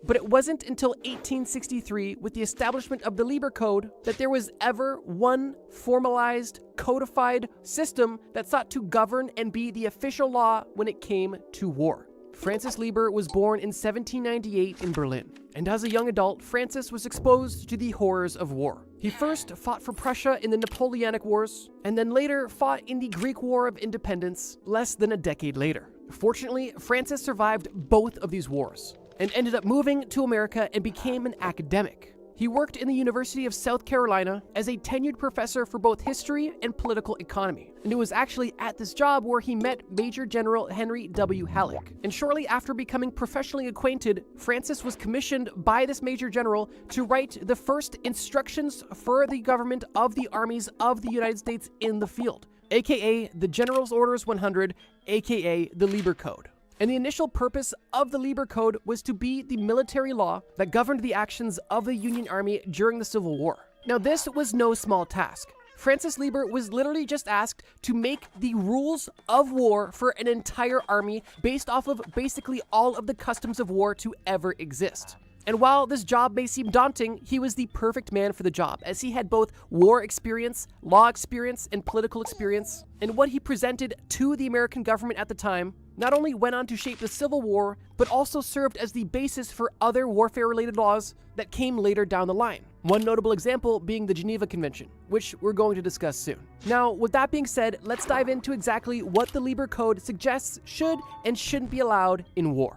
But it wasn't until 1863, with the establishment of the Lieber Code, that there was ever one formalized, codified system that sought to govern and be the official law when it came to war. Francis Lieber was born in 1798 in Berlin, and as a young adult, Francis was exposed to the horrors of war. He first fought for Prussia in the Napoleonic Wars, and then later fought in the Greek War of Independence less than a decade later. Fortunately, Francis survived both of these wars, and ended up moving to America and became an academic. He worked in the University of South Carolina as a tenured professor for both history and political economy. And it was actually at this job where he met Major General Henry W. Halleck. And shortly after becoming professionally acquainted, Francis was commissioned by this Major General to write the first instructions for the government of the armies of the United States in the field, aka the General's Orders 100, aka the Lieber Code. And the initial purpose of the Lieber Code was to be the military law that governed the actions of the Union Army during the Civil War. Now, this was no small task. Francis Lieber was literally just asked to make the rules of war for an entire army based off of basically all of the customs of war to ever exist. And while this job may seem daunting, he was the perfect man for the job, as he had both war experience, law experience, and political experience. And what he presented to the American government at the time not only went on to shape the Civil War, but also served as the basis for other warfare-related laws that came later down the line. One notable example being the Geneva Convention, which we're going to discuss soon. Now, with that being said, let's dive into exactly what the Lieber Code suggests should and shouldn't be allowed in war.